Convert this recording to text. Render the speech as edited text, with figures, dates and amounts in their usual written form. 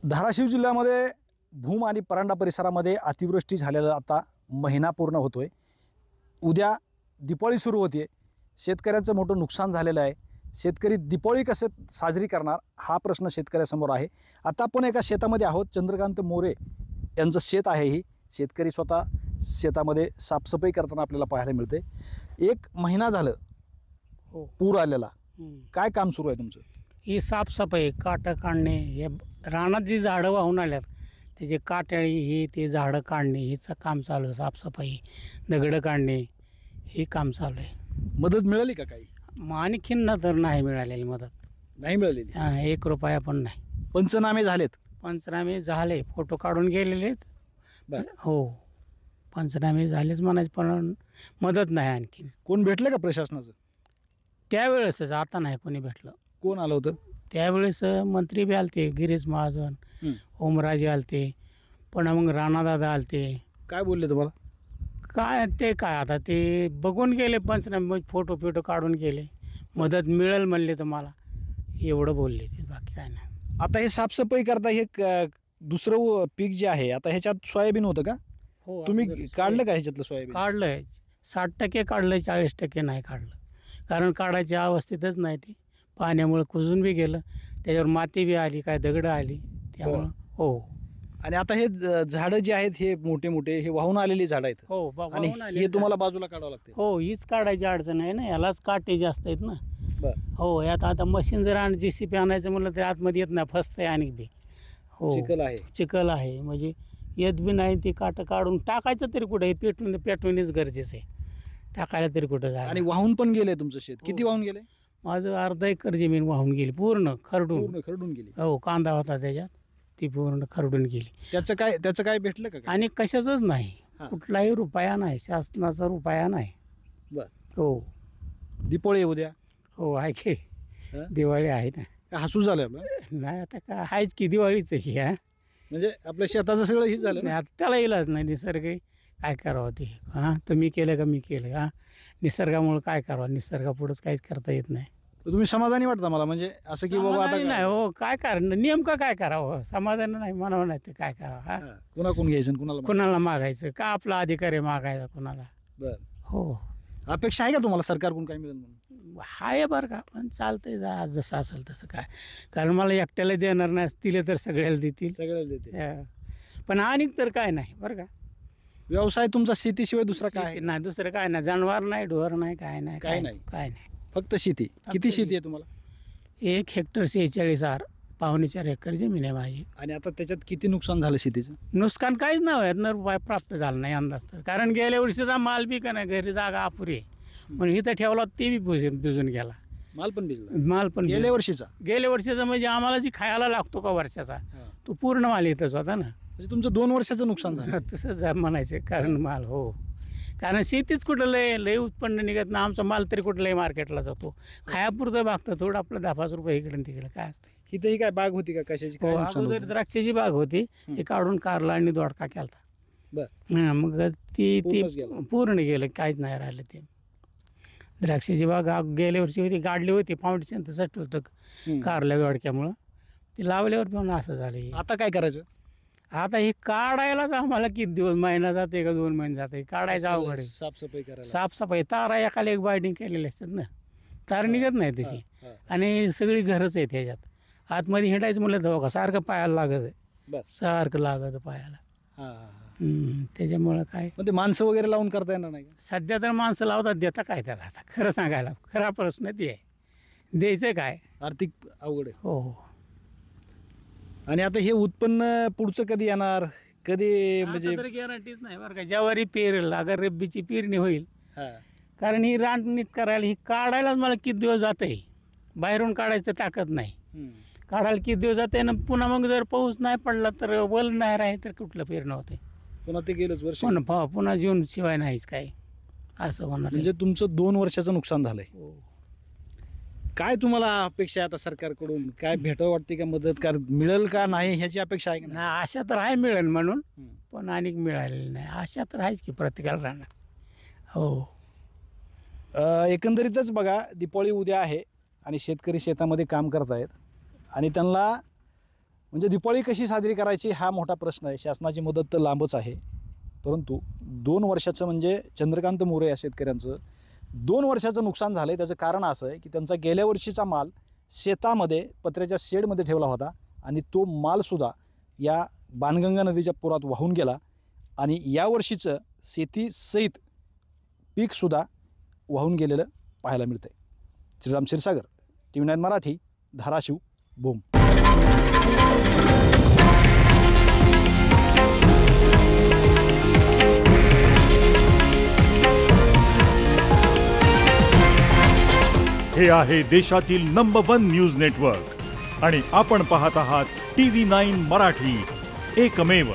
धाराशिव जिल्ह्यामध्ये भूम आणि परांडा परिसरामध्ये अतिवृष्टी झालेला आता महिना पूर्ण होतोय. उद्या दिवाळी सुरू होते. शेतकऱ्यांचं मोठं नुकसान झालेलं आहे. शेतकरी दिवाळी कसे साजरी करणार हा प्रश्न शेतकऱ्यासमोर आहे. आता आपण एका शेतामध्ये आहोत. चंद्रकांत मोरे यांचं शेत आहे. ही शेतकरी स्वतः शेतामध्ये साफसफाई करताना आपल्याला पाहायला मिळते. एक महिना झालं हो. पूर आलेला. काय काम सुरू आहे तुमचं? ही साफसफाई, काटं काढणे, हे रानात जी झाडं वाहून आल्यात त्याचे काट्याळी हे ते झाडं काढणे हेचं काम चालू आहे. साफसफाई, दगडं काढणे हे काम चालू आहे. मदत मिळाली का काही? आणखीन ना तर नाही मिळालेली मदत. नाही मिळालेली. 1 रुपया पण नाही. पंचनामे झालेत? पंचनामे झाले, फोटो काढून गेलेले आहेत. बरं. हो, पंचनामे झालेच म्हणायचे, पण मदत नाही आणखीन. कोण भेटलं का प्रशासनाचं? त्यावेळेसच, आता नाही कोणी भेटलं. कोण आलं होतं? त्यावेळेस मंत्री बी आलते, गिरीश महाजन, ओमराजे आलते, पण मग राणादादा आलते. काय बोलले तुम्हाला? काय आता ते बघून गेले पंचनामे, फोटो फिटो काढून गेले. मदत मिळेल म्हणले तुम्हाला, एवढं बोलले ते, बाकी काय नाही. आता हे साफसफाई करता हे दुसरं पीक जे आहे, आता ह्याच्यात सोयाबीन होतं का? हो, तुम्ही काढलं का ह्याच्यातलं सोयाबीन? काढलंय. 60% काढलंय, 40% नाही काढलं. कारण काढायच्या अवस्थेतच नाही. ते पाण्यामुळे कुजून बी गेलं, त्याच्यावर माती बी आली, काय दगडं आली, त्यामुळं. हो. आणि आता हे झाडं जे आहेत हे मोठे मोठे हे वाहून आलेली झाडं आहेत. हो, आणि हे तुम्हाला बाजूला काढावं लागते. हो, हीच काढायची अडचण आहे ना, यालाच काटे जास्त आहेत ना. बरं. हो, यात आता मशीन जर JCB आणायचं म्हणलं तर आतमध्ये येत नाही, फसतंय आणि बी. हो, चिखल आहे. चिखल आहे, म्हणजे येत बी नाही. ते काटं काढून टाकायचं तरी कुठं, हे पेटवणेच गरजेचं आहे. टाकायला तरी कुठं जाय. आणि वाहून पण गेले तुमचं शेत? किती वाहून गेले? माझं अर्धा एकर जमीन वाहून गेली, पूर्ण खरडून. खरडून गेली. हो, कांदा होता त्याच्यात, ती पूर्ण खरडून गेली. त्याचं काय भेटलं का? आणि कशाचंच नाही, हां. कुठलाही रुपया नाही, शासनाचा रुपया नाही. बर. हो. दिवाळी उद्या. हो, आहे की. हं? दिवाळी आहे ना. काय हसू झालं आपलं? नाही, आता काय आहेच की, दिवाळीचं ही. म्हणजे आपल्या शेताचं सगळं हे झालं नाही, ना? आता त्याला इलाज नाही. निसर्ग काय करावं ते. तुम्ही केलं का मी केलं. निसर्गामुळे काय करावं, निसर्गापुढंच काहीच करता येत नाही. तर तुम्ही समाधानी वाटता मला, म्हणजे असं की बाबा आता समाधानी नाही. हो, काय कारण नेमकं काय करावं, समाधान नाही म्हणावं, नाही ते काय करावं. कुणाकडून घ्यायचं आणि कुणाला? कुणाला मागायचं का? आपला अधिकार आहे मागायचा कुणाला. बर. हो, अपेक्षा आहे का तुम्हाला सरकारकडून काय मिळेल म्हणून? आहे बरं का, पण चालतंय, जा जसं असेल तसं. काय कारण मला एकट्याला देणार नाही, दिले तर सगळ्याला देतील. सगळ्याला देते. पण आणि तर काय नाही बरं का. व्यवसाय तुमचा शेतीशिवाय दुसरा काय आहे? नाही, दुसरं काय नाही. जनावर नाही, ढोर नाही, काय नाही. काय नाही. काय नाही, फक्त शेती. किती शेती आहे तुम्हाला? 1 हेक्टर 46 पावणे 4 एकर जमीन आहे माझी. आणि आता त्याच्यात किती नुकसान झालं शेतीचं? नुकसान काहीच नाही होत, रुपये प्राप्त झाला नाही अंदाज तर. कारण गेल्या वर्षीचा माल बी का नाही, घरी जागा अपुरी आहे म्हणून इथं ठेवला, ते बी भिजून गेला. माल पण भिजला? माल पण गेल्या वर्षीचा? गेल्या वर्षीचा म्हणजे आम्हाला जी खायला लागतो का वर्षाचा, तो पूर्ण माल इथंच होता ना. म्हणजे तुमचं 2 वर्षाचं नुकसान झालं? तसंच म्हणायचं. कारण माल, हो, कारण शेतीच कुठं लय उत्पन्न निघत ना. आमचा माल तरी कुठं लय मार्केटला जातो, खायापुरतं भागतं थोडं आपलं 10-5 रुपये इकडे तिकडे काय असते. इथंही काय बाग होती का कशाची? काय नुकसान अगोदर होतं? द्राक्षाची बाग होती, ते काढून कारला आणि दोडका केलता. बर. मग ती पूर्णच गेलं. पूर्ण गेलं, काहीच नाही राहिलं. ते द्राक्षाची बाग गेल्या वर्षी होती, गाडली होती, फाउंडेशन तसंच होतं कारल्या दोडक्यामुळं. ती लावल्यावर पण असं झालं. आता काय करायचं? आता हे काढायलाच आम्हाला किती दिवस, महिना जाते का 2 महिने जाते, काढायचं अवघड आहे. साफसफाई करायला? साफसफाई, तारा एकाला एक बायडिंग केलेली असतात ना, तार निघत नाही तशी. आणि सगळी घरच आहे त्याच्यात. आतमध्ये हिंडायचं म्हणलं तर सारखं पायाला लागत आहे. बर. सारखं लागत पायाला. त्याच्यामुळं काय, मग ते माणसं वगैरे लावून करता येणार नाही का? सध्या तर माणसं लावतात, देता काय त्याला. आता खरं सांगायला खरा प्रश्न ते आहे, द्यायचं काय. आर्थिक अवघड आहे. हो. आणि आता हे उत्पन्न पुढचं कधी येणार, कधी म्हणजे? तर गॅरंटीच नाही बरं का. ज्यावारी पेरेल, अगर रब्बीची पेरणी होईल, हा. कारण ही रान नीट करायला, ही काढायलाच मला किती दिवस जाते. बाहेरून काढायचं तर ताकद नाही, काढायला किती दिवस जाते ना. पुन्हा मग जर पाऊस नाही पडला तर वल नाही राहील तर कुठलं पेरणं होते. पुन्हा ते गेलंच वर्ष. पुन्हा जून शिवाय नाहीच काय, असं होणार. म्हणजे तुमचं 2 वर्षाचं नुकसान झालंय. हो. काय तुम्हाला अपेक्षा आहे आता सरकारकडून? काय भेटावं वाटते का मदत? का मिळेल का नाही ह्याची अपेक्षा आहे का? नाही, आशा तर आहे मिळेल म्हणून, पण अनेक मिळालेली नाही. आशा तर आहेच की प्रत्येकाला राहणार. हो. एकंदरीतच बघा, दिवाळी उद्या आहे आणि शेतकरी शेतामध्ये काम करत आहेत आणि त्यांना म्हणजे दिवाळी कशी साजरी करायची हा मोठा प्रश्न आहे. शासनाची मदत तर लांबच आहे, परंतु 2 वर्षाचं म्हणजे चंद्रकांत मोरे या शेतकऱ्यांचं 2 वर्षाचं नुकसान झालं आहे. त्याचं कारण असं आहे की त्यांचा गेल्या वर्षीचा माल शेतामध्ये पत्र्याच्या शेडमध्ये ठेवला होता आणि तो मालसुद्धा या बाणगंगा नदीच्या पुरात वाहून गेला आणि यावर्षीचं शेतीसहित पीकसुद्धा वाहून गेलेलं पाहायला मिळतं आहे. श्रीराम क्षीरसागर, TV9 मराठी, धाराशिव, भूम. हे आहे देशातील नंबर 1 न्यूज नेटवर्क आणि आपण पाहत आहात TV9 मराठी, एकमेव.